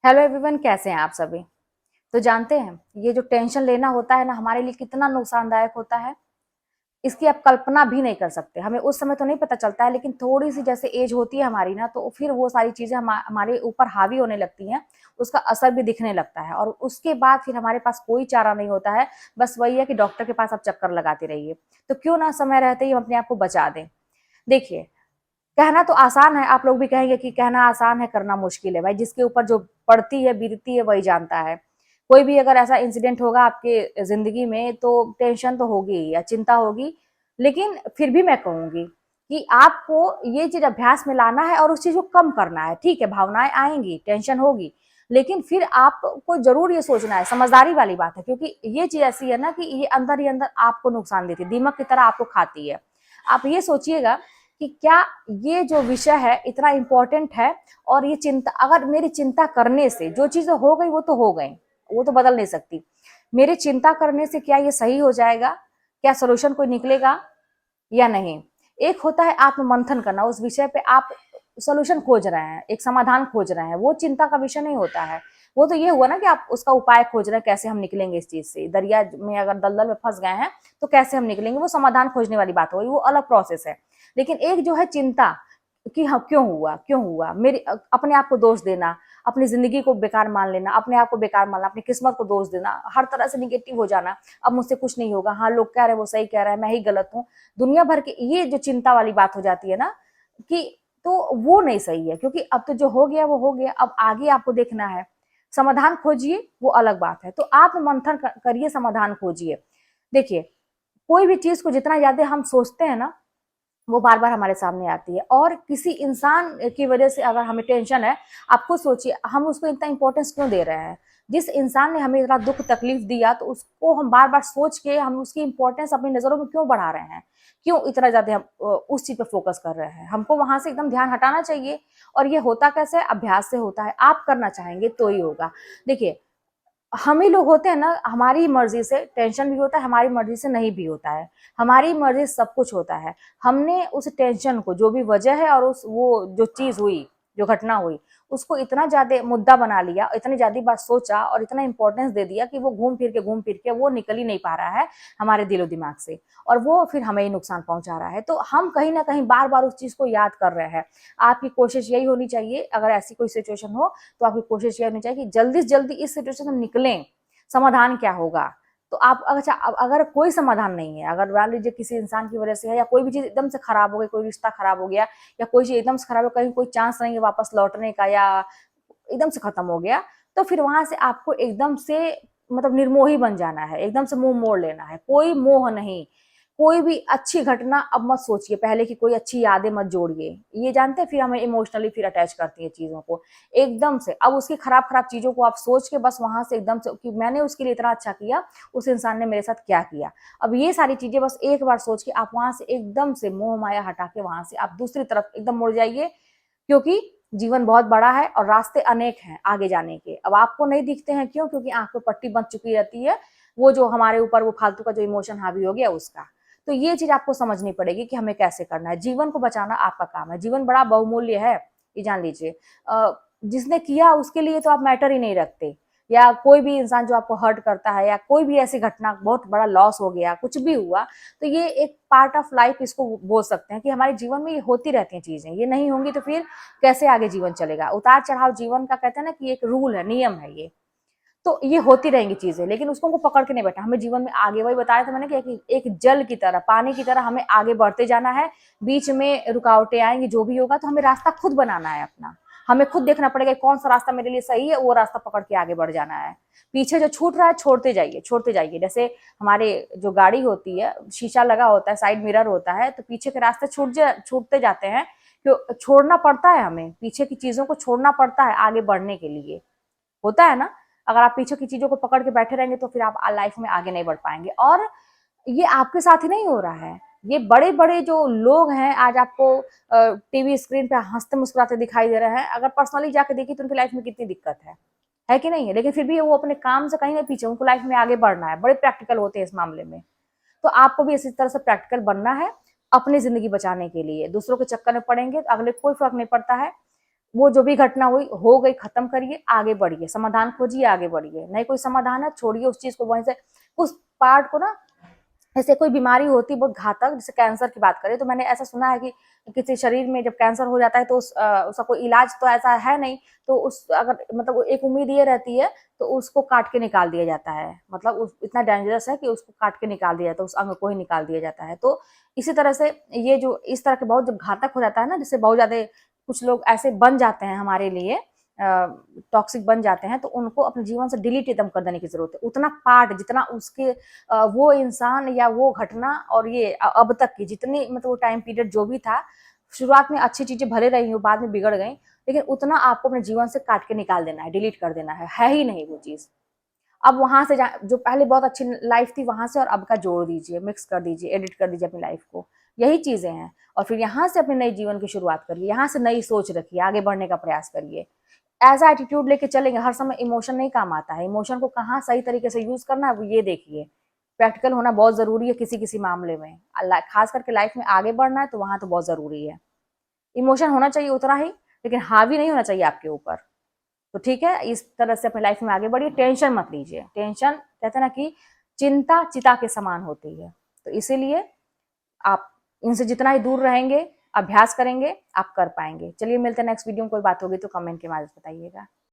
Hello everyone, कैसे हैं आप सभी। तो जानते हैं ये जो टेंशन लेना होता है ना, हमारे लिए कितना नुकसानदायक होता है, इसकी आप कल्पना भी नहीं कर सकते। हमें उस समय तो नहीं पता चलता है, लेकिन थोड़ी सी जैसे एज होती है हमारी ना, तो फिर वो सारी चीजें हमारे ऊपर हावी होने लगती हैं। उसका असर भी दिखने लगता है और उसके बाद फिर हमारे पास कोई चारा नहीं होता है। बस वही है कि डॉक्टर के पास आप चक्कर लगाते रहिए। तो क्यों ना समय रहते ही हम अपने आप को बचा दें। देखिए, कहना तो आसान है, आप लोग भी कहेंगे कि कहना आसान है करना मुश्किल है। भाई, जिसके ऊपर जो पड़ती है बीतती है वही जानता है। कोई भी अगर ऐसा इंसिडेंट होगा आपके जिंदगी में तो टेंशन तो होगी या चिंता होगी। लेकिन फिर भी मैं कहूंगी कि आपको ये चीज अभ्यास में लाना है और उस चीज को कम करना है। ठीक है, भावनाएं आएंगी, टेंशन होगी, लेकिन फिर आपको जरूर ये सोचना है। समझदारी वाली बात है, क्योंकि ये चीज ऐसी है ना कि ये अंदर ही अंदर आपको नुकसान देती है, दीमक की तरह आपको खाती है। आप ये सोचिएगा कि क्या ये जो विषय है इतना इम्पोर्टेंट है, और ये चिंता, अगर मेरी चिंता करने से जो चीजें हो गई वो तो हो गई, वो तो बदल नहीं सकती। मेरे चिंता करने से क्या ये सही हो जाएगा, क्या सोल्यूशन कोई निकलेगा या नहीं। एक होता है आत्म मंथन करना, उस विषय पे आप सोल्यूशन खोज रहे हैं, एक समाधान खोज रहे हैं, वो चिंता का विषय नहीं होता है। वो तो ये हुआ ना कि आप उसका उपाय खोज रहे हैं, कैसे हम निकलेंगे इस चीज से, दरिया में अगर दलदल में फंस गए हैं तो कैसे हम निकलेंगे, वो समाधान खोजने वाली बात होगी, वो अलग प्रोसेस है। लेकिन एक जो है चिंता कि हाँ क्यों हुआ मेरी, अपने आप को दोष देना, अपनी जिंदगी को बेकार मान लेना, अपने आप को बेकार मानना, अपनी किस्मत को दोष देना, हर तरह से निगेटिव हो जाना। अब मुझसे कुछ नहीं होगा, हाँ लोग कह रहे हैं वो सही कह रहा है, मैं ही गलत हूँ, दुनिया भर की ये जो चिंता वाली बात हो जाती है ना, कि तो वो नहीं सही है। क्योंकि अब तो जो हो गया वो हो गया, अब आगे आपको देखना है, समाधान खोजिए, वो अलग बात है। तो आत्म मंथन करिए, समाधान खोजिए। देखिए, कोई भी चीज को जितना ज्यादा हम सोचते हैं ना, वो बार बार हमारे सामने आती है। और किसी इंसान की वजह से अगर हमें टेंशन है, आप खुद सोचिए हम उसको इतना इंपॉर्टेंस क्यों दे रहे हैं। जिस इंसान ने हमें इतना दुख तकलीफ दिया, तो उसको हम बार बार सोच के हम उसकी इंपॉर्टेंस अपनी नजरों में क्यों बढ़ा रहे हैं, क्यों इतना ज्यादा हम उस चीज पे फोकस कर रहे हैं। हमको वहां से एकदम ध्यान हटाना चाहिए। और ये होता कैसे है, अभ्यास से होता है, आप करना चाहेंगे तो ही होगा। देखिए, हम ही लोग होते हैं ना, हमारी मर्जी से टेंशन भी होता है, हमारी मर्जी से नहीं भी होता है। हमारी मर्जी से सब कुछ होता है। हमने उस टेंशन को, जो भी वजह है और उस वो जो चीज हुई, जो घटना हुई, उसको इतना ज्यादा मुद्दा बना लिया, इतनी ज्यादा बात सोचा और इतना इंपॉर्टेंस दे दिया कि वो घूम फिर के वो निकल ही नहीं पा रहा है हमारे दिलो दिमाग से, और वो फिर हमें ही नुकसान पहुंचा रहा है। तो हम कहीं ना कहीं बार बार उस चीज को याद कर रहे हैं। आपकी कोशिश यही होनी चाहिए, अगर ऐसी कोई सिचुएशन हो तो आपकी कोशिश ये होनी चाहिए कि जल्दी से जल्दी इस सिचुएशन से निकलें। समाधान क्या होगा, तो आप अच्छा, अगर कोई समाधान नहीं है, अगर मान लीजिए किसी इंसान की वजह से है, या कोई भी चीज एकदम से खराब हो गई, कोई रिश्ता खराब हो गया, या कोई चीज एकदम से खराब हो, कहीं कोई चांस नहीं है वापस लौटने का, या एकदम से खत्म हो गया, तो फिर वहां से आपको एकदम से मतलब निर्मोही बन जाना है, एकदम से मुंह मोड़ लेना है। कोई मोह नहीं, कोई भी अच्छी घटना अब मत सोचिए पहले की, कोई अच्छी यादें मत जोड़िए। ये जानते हैं फिर हमें इमोशनली फिर अटैच करती है चीजों को एकदम से। अब उसकी खराब खराब चीजों को आप सोच के बस वहां से एकदम से कि मैंने उसके लिए इतना अच्छा किया, उस इंसान ने मेरे साथ क्या किया। अब ये सारी चीजें बस एक बार सोच के आप वहां से एकदम से मोह माया हटा के वहां से आप दूसरी तरफ एकदम मुड़ जाइए। क्योंकि जीवन बहुत बड़ा है और रास्ते अनेक हैं आगे जाने के। अब आपको नहीं दिखते हैं, क्यों? क्योंकि आंख पे पट्टी बंध चुकी रहती है, वो जो हमारे ऊपर वो फालतू का जो इमोशन हावी हो गया उसका। तो ये चीज आपको समझनी पड़ेगी कि हमें कैसे करना है। जीवन को बचाना आपका काम है, जीवन बड़ा बहुमूल्य है, ये जान लीजिए। जिसने किया उसके लिए तो आप मैटर ही नहीं रखते, या कोई भी इंसान जो आपको हर्ट करता है, या कोई भी ऐसी घटना, बहुत बड़ा लॉस हो गया, कुछ भी हुआ, तो ये एक पार्ट ऑफ लाइफ इसको बोल सकते हैं कि हमारे जीवन में ये होती रहती हैं चीजें। ये नहीं होंगी तो फिर कैसे आगे जीवन चलेगा। उतार चढ़ाव जीवन का कहते हैं ना कि एक रूल है, नियम है ये। तो ये होती रहेंगी चीजें, लेकिन उसको हमको पकड़ के नहीं बैठा, हमें जीवन में आगे, वही बताया था मैंने कि एक जल की तरह, पानी की तरह हमें आगे बढ़ते जाना है। बीच में रुकावटें आएंगी, जो भी होगा, तो हमें रास्ता खुद बनाना है अपना। हमें खुद देखना पड़ेगा कौन सा रास्ता मेरे लिए सही है, वो रास्ता पकड़ के आगे बढ़ जाना है। पीछे जो छूट रहा है छोड़ते जाइए, छोड़ते जाइए। जैसे हमारे जो गाड़ी होती है, शीशा लगा होता है, साइड मिरर होता है, तो पीछे के रास्ते छूटते जाते हैं। तो छोड़ना पड़ता है, हमें पीछे की चीजों को छोड़ना पड़ता है आगे बढ़ने के लिए, होता है ना। अगर आप पीछे की चीजों को पकड़ के बैठे रहेंगे तो फिर आप लाइफ में आगे नहीं बढ़ पाएंगे। और ये आपके साथ ही नहीं हो रहा है, ये बड़े बड़े जो लोग हैं आज आपको टीवी स्क्रीन पे हंसते मुस्कुराते दिखाई दे रहे हैं, अगर पर्सनली जाके देखिए तो उनकी लाइफ में कितनी दिक्कत है कि नहीं है। लेकिन फिर भी वो अपने काम से कहीं नहीं पीछे, उनको लाइफ में आगे बढ़ना है, बड़े प्रैक्टिकल होते हैं इस मामले में। तो आपको भी इसी तरह से प्रैक्टिकल बनना है अपनी जिंदगी बचाने के लिए। दूसरों के चक्कर में पड़ेंगे तो अगले कोई फर्क नहीं पड़ता है। वो जो भी घटना हुई हो गई, खत्म करिए, आगे बढ़िए, समाधान खोजिए, आगे बढ़िए। नहीं कोई समाधान है, छोड़िए उस चीज को, वहीं से उस पार्ट को ना, जैसे कोई बीमारी होती है बहुत घातक, जैसे कैंसर की बात करें तो मैंने ऐसा सुना है कि किसी शरीर में जब कैंसर हो जाता है तो उसका कोई इलाज तो ऐसा है नहीं, तो उस अगर मतलब एक उम्मीद ये रहती है तो उसको काट के निकाल दिया जाता है, मतलब इतना डेंजरस है कि उसको काट के निकाल दिया जाता है, उस अंग को ही निकाल दिया जाता है। तो इसी तरह से ये जो इस तरह के बहुत जब घातक हो जाता है ना, जैसे बहुत ज्यादा कुछ लोग ऐसे बन जाते हैं हमारे लिए, टॉक्सिक बन जाते हैं, तो उनको अपने जीवन से डिलीट एकदम कर देने की जरूरत है। उतना पार्ट जितना उसके वो इंसान या वो घटना और ये अब तक की जितनी मतलब वो टाइम पीरियड जो भी था, शुरुआत में अच्छी चीजें भले रही हो, बाद में बिगड़ गई, लेकिन उतना आपको अपने जीवन से काट के निकाल देना है, डिलीट कर देना है ही नहीं वो चीज। अब वहां से जो पहले बहुत अच्छी लाइफ थी वहां से और अब का जोड़ दीजिए, मिक्स कर दीजिए, एडिट कर दीजिए अपनी लाइफ को, यही चीजें हैं। और फिर यहाँ से अपने नई जीवन की शुरुआत करिए, यहाँ से नई सोच रखिए, आगे बढ़ने का प्रयास करिए। ऐसा एटीट्यूड लेके चलेंगे, हर समय इमोशन नहीं काम आता है, इमोशन को कहाँ सही तरीके से यूज करना है वो ये देखिए। प्रैक्टिकल होना बहुत जरूरी है किसी किसी मामले में, खास करके लाइफ में आगे बढ़ना है तो वहां तो बहुत जरूरी है। इमोशन होना चाहिए उतना ही, लेकिन हावी नहीं होना चाहिए आपके ऊपर। तो ठीक है, इस तरह से अपनी लाइफ में आगे बढ़िए, टेंशन मत लीजिए। टेंशन कहते हैं ना कि चिंता चिता के समान होती है, तो इसीलिए आप इनसे जितना ही दूर रहेंगे, अभ्यास करेंगे, आप कर पाएंगे। चलिए मिलते हैं नेक्स्ट वीडियो में, कोई बात होगी तो कमेंट के माध्यम से बताइएगा।